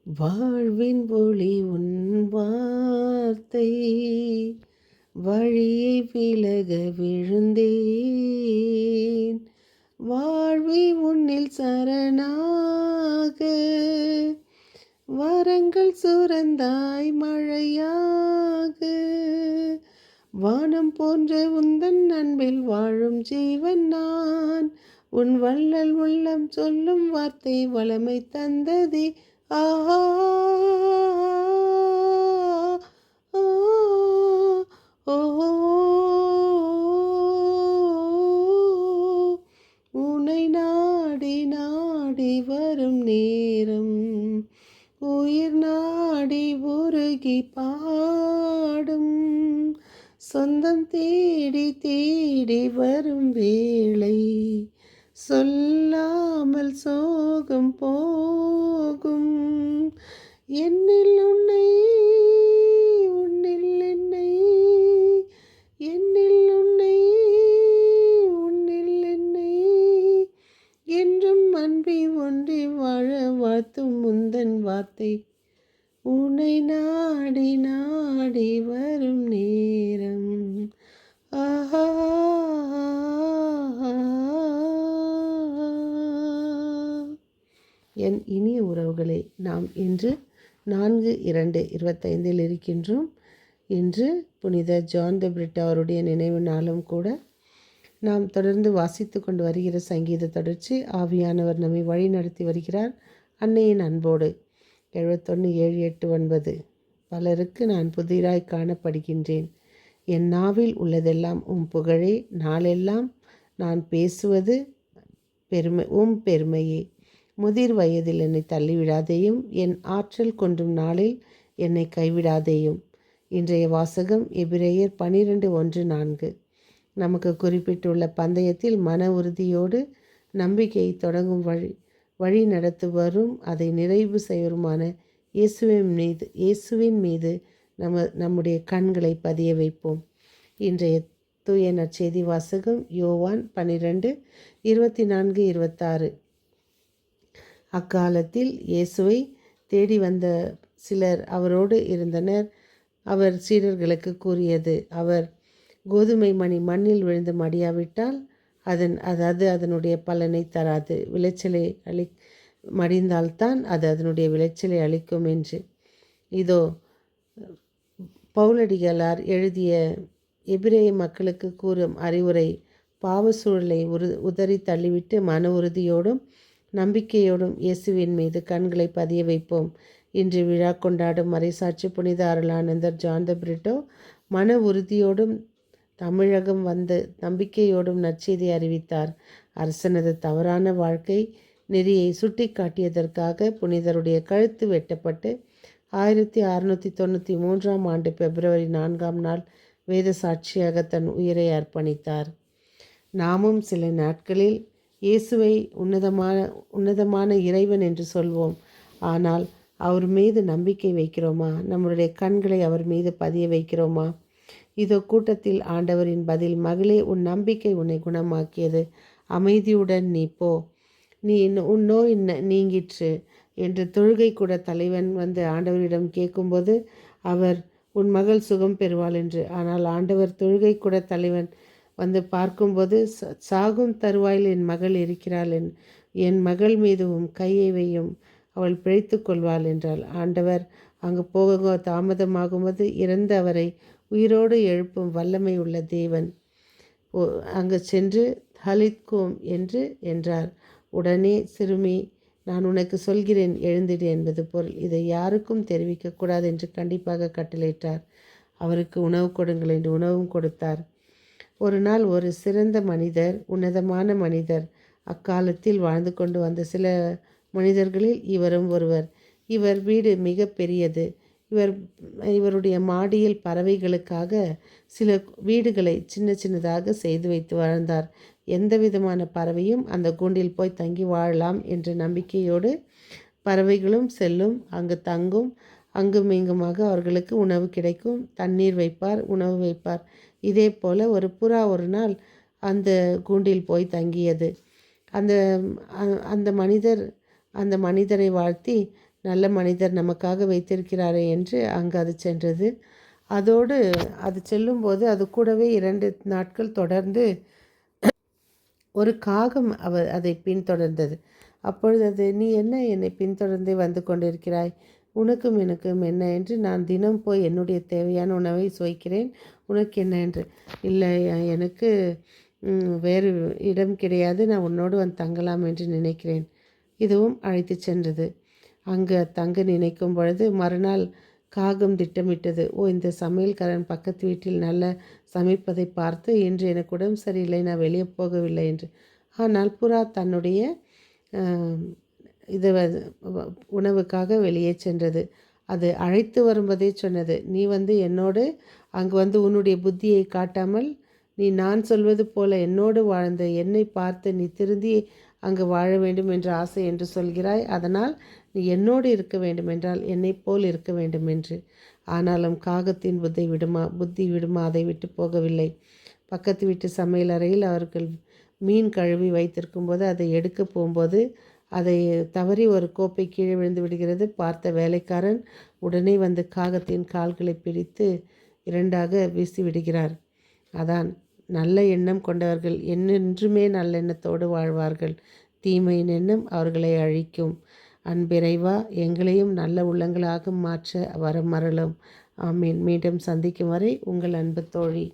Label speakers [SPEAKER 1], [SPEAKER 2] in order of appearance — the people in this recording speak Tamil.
[SPEAKER 1] வாழ்வின் ஒளி உன் வார்த்தை, வழியை விலக விழுந்தேன். வாழ்வி உன்னில் சரணாக, வரங்கள் சுரந்தாய் மழையாக. வானம் போன்ற உந்தன் அன்பில் வாழும் ஜீவன் நான். உன் வள்ளல் உள்ளம் சொல்லும் வார்த்தை வளமை தந்ததே. ஆஹா, ஆ, ஓ, உன்னை நாடி நாடி வரும் நேரம், உயிர் நாடி உருகி பாடும். சொந்தம் தேடி தேடி வரும் வேளை, சொல்லாமல் சோகம் போகும். என்னில் உன்னை, உன்னில் என்னை, என்னில் உன்னை, உன்னில் என்னை, என்றும் அன்பி ஒன்றி வாழ வாழ்த்தும் முந்தன் வார்த்தை, உன்னை நாடி நாடி வரும் நேரம். ஆஹா, என் இனிய உறவுகளே, நாம் இன்று 4/2/25 இருக்கின்றோம். இன்று புனித ஜான் த பிரிட் அவருடைய நினைவு நாளும் கூட. நாம் தொடர்ந்து வாசித்து கொண்டு வருகிற சங்கீத தொடர்ச்சி. ஆவியானவர் நம்மை வழி நடத்தி வருகிறார் அன்னையின் அன்போடு. 71, 7, 8, 9. பலருக்கு நான் புதிராய் காணப்படுகின்றேன். என் நாவில் உள்ளதெல்லாம் உம் புகழே. நாளெல்லாம் நான் பேசுவது பெருமையே. முதிர் வயதில் என்னை தள்ளிவிடாதேயும், என் ஆற்றல் கொன்றும் நாளில் என்னை கைவிடாதேயும். இன்றைய வாசகம் எபிரேயர் 12:1-4. நமக்கு குறிப்பிட்டுள்ள பந்தயத்தில் மன உறுதியோடு நம்பிக்கையை தொடங்கும் வழி நடத்துவரும் அதை நிறைவு செய்வருமான இயேசுவின் மீது நம்முடைய கண்களை பதிய வைப்போம். இன்றைய தூய நற்செய்தி வாசகம் யோவான் 12:24-26. அக்காலத்தில் இயேசுவை தேடி வந்த சிலர் அவரோடு இருந்தனர். அவர் சீடர்களுக்கு கூறியது, அவர் கோதுமை மணி மண்ணில் விழுந்து மடியாவிட்டால் அதனுடைய பலனை தராது. விளைச்சலை மடிந்தால்தான் அது அதனுடைய விளைச்சலை அளிக்கும் என்று. இதோ பவுலடிகளார் எழுதிய எபிரேய மக்களுக்கு கூறும் அறிவுரை. பாவ சூழலை உதறி தள்ளிவிட்டு மன உறுதியோடும் நம்பிக்கையோடும் இயேசுவின் மீது கண்களை பதிய வைப்போம். இன்று விழா கொண்டாடும் மறைசாட்சி புனித அருளானந்தர் ஜான் த பிரிட்டோ மன உறுதியோடும் தமிழகம் வந்து நம்பிக்கையோடும் நற்செய்தி அறிவித்தார். அரசனது தவறான வாழ்க்கை நெறியை சுட்டி காட்டியதற்காக புனிதருடைய கழுத்து வெட்டப்பட்டு 1693 ஆண்டு பிப்ரவரி 4 வேத சாட்சியாக தன் உயிரை அர்ப்பணித்தார். நாமும் சில நாட்களில் இயேசுவை உன்னதமான இறைவன் என்று சொல்வோம். ஆனால் அவர் மீது நம்பிக்கை வைக்கிறோமா? நம்முடைய கண்களை அவர் மீது பதிய வைக்கிறோமா? இதோ கூட்டத்தில் ஆண்டவரின் பதில், மகளே, உன் நம்பிக்கை உன்னை குணமாக்கியது, அமைதியுடன் நீ போ, உன் நோய் நீங்கிற்று என்று தொழுகை கூட தலைவன் வந்து ஆண்டவரிடம் கேட்கும்போது அவர், உன் மகள் சுகம் பெறுவாள் என்று. ஆனால் ஆண்டவர் தொழுகை கூட தலைவன் வந்து பார்க்கும்போது, சாகும் தருவாயில் என் மகள் இருக்கிறாள், என் மகள் மீது கையை வையும், அவள் பிழைத்து கொள்வாள் என்றாள். ஆண்டவர் அங்கு போக தாமதமாகும்போது இறந்த அவரை உயிரோடு எழுப்பும் வல்லமை உள்ள தேவன் அங்கு சென்று ஹலித்கோம் என்றார். உடனே சிறுமி, நான் உனக்கு சொல்கிறேன், எழுந்திடு என்பது பொருள். இதை யாருக்கும் தெரிவிக்கக்கூடாது என்று கண்டிப்பாக கட்டளையிட்டார். அவருக்கு உணவு கொடுங்கள் என்று உணவும் கொடுத்தார். ஒரு நாள் ஒரு சிறந்த மனிதர், உன்னதமான மனிதர், அக்காலத்தில் வாழ்ந்து கொண்டு வந்த சில மனிதர்களில் இவரும் ஒருவர். இவர் வீடு மிக பெரியது. இவருடைய மாடியில் பறவைகளுக்காக சில வீடுகளை சின்னதாக செய்து வைத்து வாழ்ந்தார். எந்த விதமான பறவையும் அந்த கூண்டில் போய் தங்கி வாழலாம் என்ற நம்பிக்கையோடு பறவைகளும் செல்லும், அங்கு தங்கும். அங்கும் இங்குமாக அவர்களுக்கு உணவு கிடைக்கும். தண்ணீர் வைப்பார், உணவு வைப்பார். இதே போல் ஒரு புறா ஒரு நாள் அந்த கூண்டில் போய் தங்கியது. அந்த மனிதரை வாழ்த்தி, நல்ல மனிதர் நமக்காக வைத்திருக்கிறாரே என்று அங்கு அது சென்றது. அதோடு அது செல்லும்போது அது கூடவே 2 நாட்கள் தொடர்ந்து ஒரு காகம் அதை பின்தொடர்ந்தது. அப்பொழுது அது, நீ என்ன என்னை பின்தொடர்ந்தே வந்து கொண்டிருக்கிறாய்? உனக்கும் எனக்கும் என்ன என்று? நான் தினம் போய் என்னுடைய தேவையான உணவை சுவைக்கிறேன், உனக்கு என்ன என்று. இல்லை, எனக்கு வேறு இடம் கிடையாது, நான் உன்னோடு வந்து தங்கலாம் என்று நினைக்கிறேன். இதுவும் அழைத்து சென்றது. அங்கு தங்க நினைக்கும் பொழுது மறுநாள் காகம் திட்டமிட்டது, இந்த சமையல்காரன் பக்கத்து வீட்டில் நல்ல சமைப்பதை பார்த்து இன்று எனக்கு உடம்பு சரியில்லை, நான் வெளியே போகவில்லை என்று. ஆனால் புறா தன்னுடைய இது உணவுக்காக வெளியே சென்றது. அது அழைத்து வரும்போதே சொன்னது, நீ வந்து என்னோடு அங்கு வந்து உன்னுடைய புத்தியை காட்டாமல் நீ நான் சொல்வது போல என்னோடு வாழ்ந்து என்னை பார்த்து நீ திருந்தி அங்கு வாழ வேண்டும் என்ற ஆசை என்று சொல்கிறாய். அதனால் நீ என்னோடு இருக்க வேண்டுமென்றால் என்னை போல் இருக்க வேண்டும் என்று. ஆனாலும் காகத்தின் புத்தி விடுமா அதை விட்டு போகவில்லை. பக்கத்து வீட்டு சமையலறையில் அவர்கள் மீன் கழுவி வைத்திருக்கும் போது அதை எடுக்க போகும்போது அதை தவறி ஒரு கோப்பை கீழே விழுந்து விடுகிறது. பார்த்த வேலைக்காரன் உடனே வந்து காகத்தின் கால்களை பிடித்து 2ஆக வீசி விடுகிறார். அதான் நல்ல எண்ணம் கொண்டவர்கள் என்றுமே நல்லெண்ணத்தோடு வாழ்வார்கள். தீமையின் எண்ணம் அவர்களை அழிக்கும். அன்பிறைவா, எங்களையும் நல்ல உள்ளங்களாக மாற்ற வரமருளும். ஆமீன். மீண்டும் சந்திக்கும் வரை உங்கள் அன்பு தோழி.